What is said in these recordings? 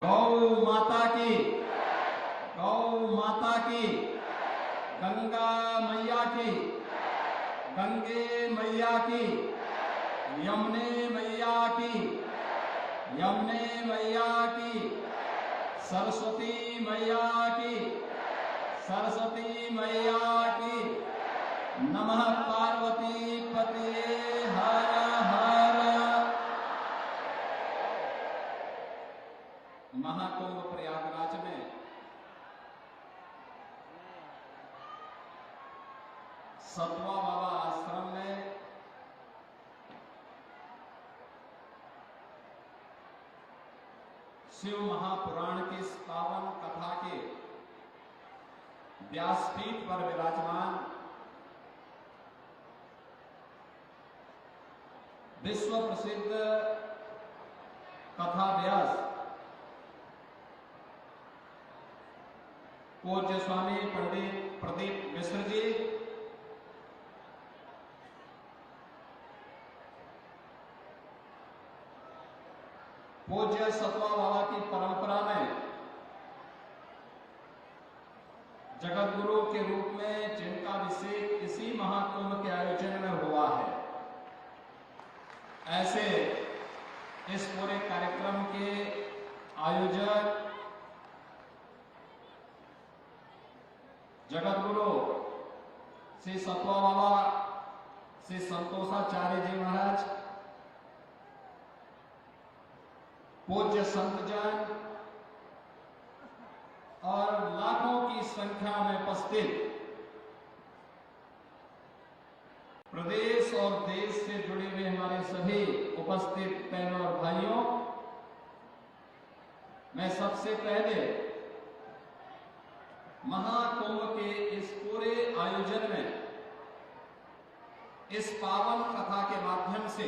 गौ माता की, गौ माता की, गंगा मैया की, गंगे मैया की, यमुने मैया की, यमुने मैया की, सरस्वती मैया की, सरस्वती मैया की। नमः पार्वती पते हर हर। महाकुंभ प्रयागराज में सतवा बाबा आश्रम में शिव महापुराण की इस पावन कथा के व्यासपीठ पर विराजमान विश्व प्रसिद्ध कथा व्यास पूज्य स्वामी पंडित प्रदीप मिश्र जी, पूज्य सतवा बाबा की परंपरा में जगत गुरु के रूप में जिनका अभिषेक इसी महाकुंभ के आयोजन में हुआ है, ऐसे इस पूरे कार्यक्रम के आयोजक जगत गुरु श्री सतवा बाबा श्री संतोषाचार्य जी महाराज, पूज्य संतजन और लाखों की संख्या में उपस्थित प्रदेश और देश से जुड़े हुए हमारे सभी उपस्थित बहनों और भाइयों, मैं सबसे पहले महाकुंभ के इस पूरे आयोजन में इस पावन कथा के माध्यम से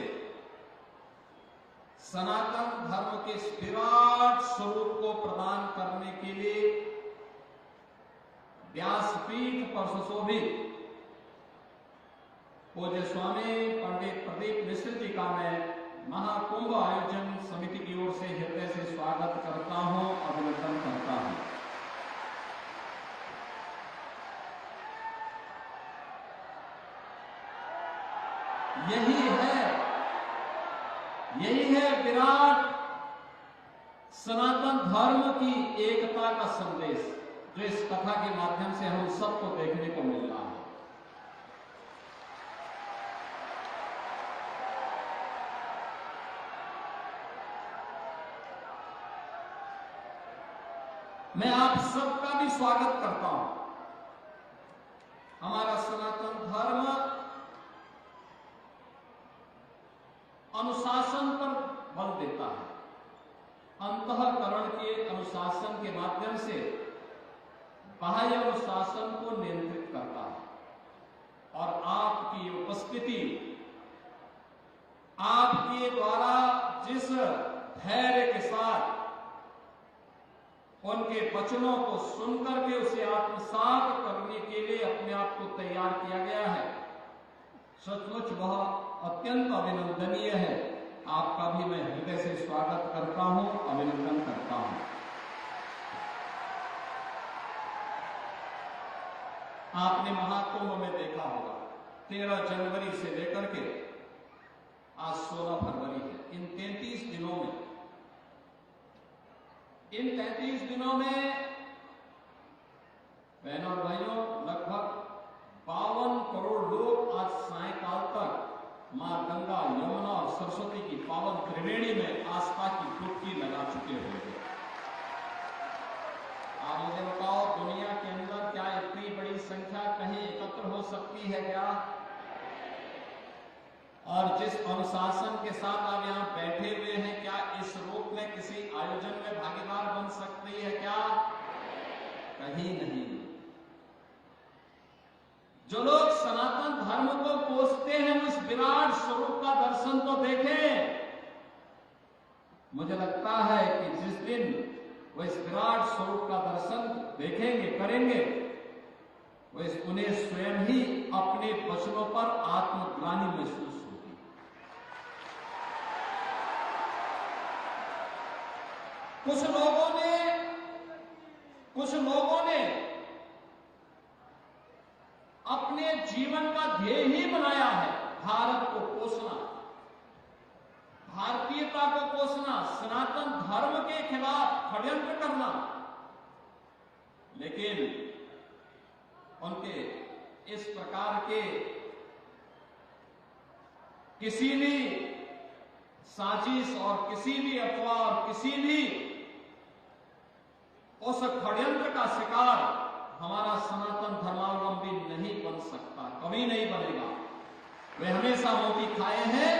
सनातन धर्म के इस विराट स्वरूप को प्रदान करने के लिए व्यासपीठ पर सुशोभित पूज्य स्वामी पंडित प्रदीप मिश्र जी का मैं महाकुंभ आयोजन समिति की ओर से हृदय से स्वागत करता हूं, अभिनंदन करता हूं। यही है विराट सनातन धर्म की एकता का संदेश, जो इस कथा के माध्यम से हम सबको देखने को मिल रहा है। मैं आप सबका भी स्वागत करता हूं। हमारा सनातन धर्म अनुशासन पर बल देता है, अंतःकरण के अनुशासन के माध्यम से बाह्य अनुशासन को नियंत्रित करता है। और आपकी उपस्थिति, आपके द्वारा जिस धैर्य के साथ उनके वचनों को सुनकर के उसे आत्मसात करने के लिए अपने आप को तैयार किया गया है, सचमुच वह अत्यंत अभिनंदनीय है। आपका भी मैं हृदय से स्वागत करता हूं, अभिनंदन करता हूं। आपने महाकुंभ में देखा होगा 13 जनवरी से लेकर के आज 16 फरवरी है। इन 33 दिनों में बहनों और भाइयों, लगभग 52 करोड़ लोग आज सायंकाल तक मां गंगा, यमुना और सरस्वती की पावन त्रिवेणी में आस्था की डुबकी लगा चुके होंगे। आप मुझे बताओ, दुनिया के अंदर क्या इतनी बड़ी संख्या कहीं एकत्र हो सकती है क्या? और जिस अनुशासन के साथ आप यहाँ बैठे हुए हैं, क्या इस रूप में किसी आयोजन में भागीदार बन सकती है क्या? कहीं नहीं। जो लोग सनातन धर्म को कोसते हैं, वो इस विराट स्वरूप का दर्शन तो देखें। मुझे लगता है कि जिस दिन वो इस विराट स्वरूप का दर्शन देखेंगे, करेंगे, वो उन्हें स्वयं ही अपने वचनों पर आत्मग्लानि महसूस होगी। कुछ लोगों लोगों ने अपने जीवन का ध्येय ही बनाया है भारत को पोषना, भारतीयता को पोषना, सनातन धर्म के खिलाफ षड्यंत्र करना, लेकिन उनके इस प्रकार के किसी भी साजिश और किसी भी अफवाह और किसी भी उस षड्यंत्र का शिकार हमारा सनातन धर्मावलंबी नहीं बन सकता, कभी नहीं बनेगा। वे हमेशा मोदी खाए हैं,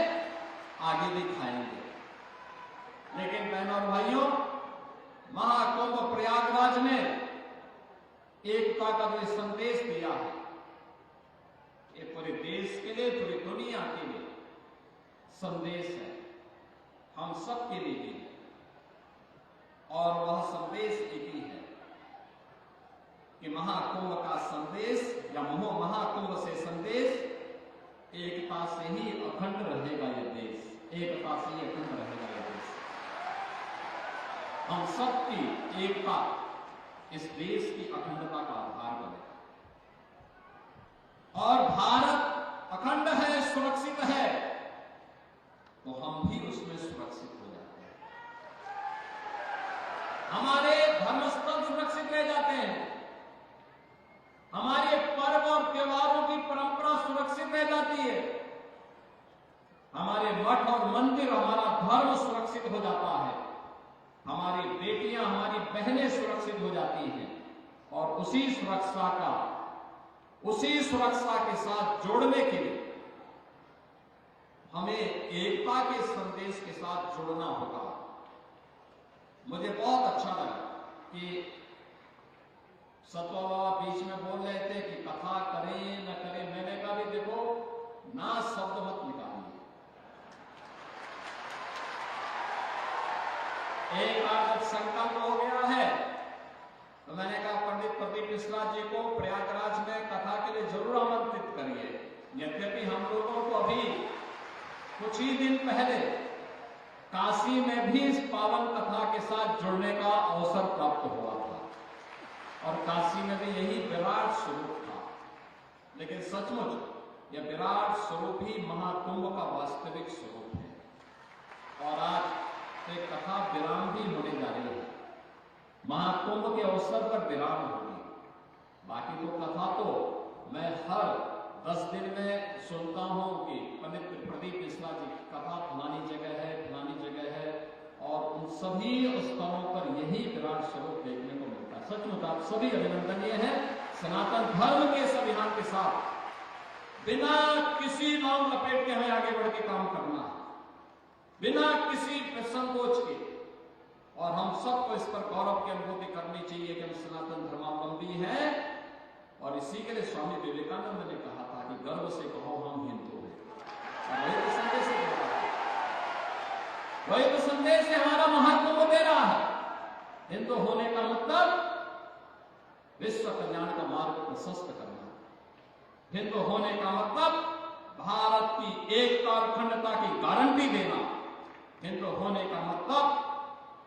आगे भी खाएंगे। लेकिन बहनों और भाइयों, महाकुंभ प्रयागराज में एकता का जो संदेश दिया है, ये पूरे देश के लिए, पूरी दुनिया के लिए संदेश है, हम सबके लिए भी है। और वह संदेश एक ही है कि महाकुंभ का संदेश या महाकुंभ से संदेश, एकता से ही अखंड रहेगा यह देश, एकता से ही अखंड रहेगा यह देश। हम सबकी एकता इस देश की अखंडता का आधार बनेगा। और भारत अखंड है, सुरक्षित है, तो हम भी उसमें सुरक्षित हो जाते हैं। हमारे धर्मस्थल सुरक्षित रह जाते हैं, हमारे पर्व और त्योहारों की परंपरा सुरक्षित रह जाती है, हमारे मठ और मंदिर, हमारा धर्म सुरक्षित हो जाता है, हमारी बेटियां, हमारी बहनें सुरक्षित हो जाती हैं। और उसी सुरक्षा के साथ जोड़ने के लिए हमें एकता के संदेश के साथ जोड़ना होगा। मुझे बहुत अच्छा लगा कि सतवा बाबा बीच में बोल रहे थे कि कथा करें न करें, मैंने कहा भी देखो ना शब्द मत निकालिए। एक बार जब संकल्प हो गया है तो मैंने कहा पंडित प्रदीप मिश्रा जी को प्रयागराज में कथा के लिए जरूर आमंत्रित करिए। यद्यपि हम लोगों को अभी कुछ ही दिन पहले काशी में भी इस पावन कथा के साथ जुड़ने का अवसर प्राप्त हुआ था और काशी में भी यही विराट स्वरूप था। लेकिन सचमुच यह विराट स्वरूप ही महाकुंभ का वास्तविक स्वरूप है। और आज एक कथा विराम भी होने जा रही है, महाकुंभ के अवसर पर विराम होगी। बाकी तो कथा तो मैं हर 10 दिन में सुनता हूं कि पंडित प्रदीप मिश्रा जी की कथा फलानी जगह है, और उन सभी स्थलों पर यही विराट स्वरूप देखने को मिलता है। सचमुच आप सभी अभिनंदनीय हैं। सनातन धर्म के इस अभियान के साथ बिना किसी नाम लपेट के हमें आगे बढ़ के काम करना है, बिना किसी संकोच के। और हम सबको इस पर गौरव की अनुभूति करनी चाहिए कि हम सनातन धर्मावलंबी हैं। और इसी के लिए स्वामी विवेकानंद ने कहा था कि गर्व से कहो हम हिंदू हैं। और वही तो संदेश है, वही तो संदेश है हमारा महाकुंभ दे रहा है। हिंदू होने का मतलब विश्व कल्याण का मार्ग प्रशस्त करना, हिंदू होने का मतलब भारत की एकता और अखंडता की गारंटी देना, हिंदू होने का मतलब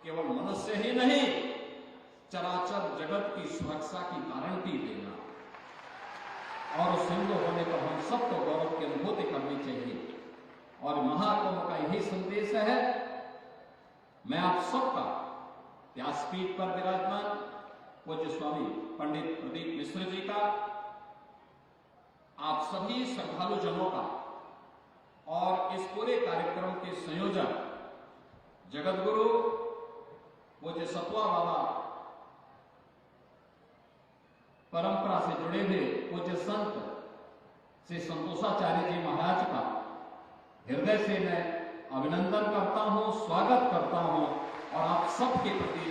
केवल मनुष्य ही नहीं, चराचर जगत की सुरक्षा की गारंटी देना। और उस हिंदू होने पर हम सबको गौरव की अनुभूति करनी चाहिए। और महाकुंभ का यही संदेश है। मैं आप सबका व्यासपीठ पर विराजमान पूज्य स्वामी पंडित प्रदीप मिश्र जी का, आप सभी श्रद्धालु जनों का और इस पूरे कार्यक्रम के संयोजक जगत गुरु पूज्य सतवा बाबा परंपरा से जुड़े हुए पूज्य संत श्री संतोषाचार्य जी महाराज का हृदय से मैं अभिनंदन करता हूं, स्वागत करता हूं। और आप सबके प्रति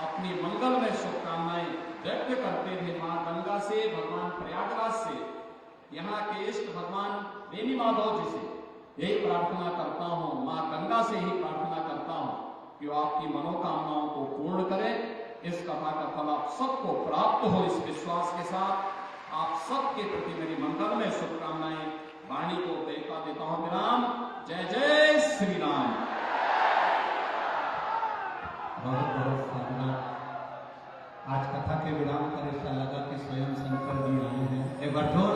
अपनी मंगलमय शुभकामनाएं व्यक्त करते हुए मां गंगा से, भगवान प्रयागराज से, यहाँ के इष्ट भगवान बेनी माधव जी से यही प्रार्थना करता हूं, मां गंगा से ही प्रार्थना करता हूं कि वो आपकी मनोकामनाओं को पूर्ण करें। इस कथा का फल आप सबको प्राप्त हो, इस विश्वास के साथ आप सबके प्रति मेरी मंगलमय शुभकामनाएं वाणी को देता हूं विराम। जय जय श्री राम। बहुत बहुत धन्यवाद। आज कथा के कठोर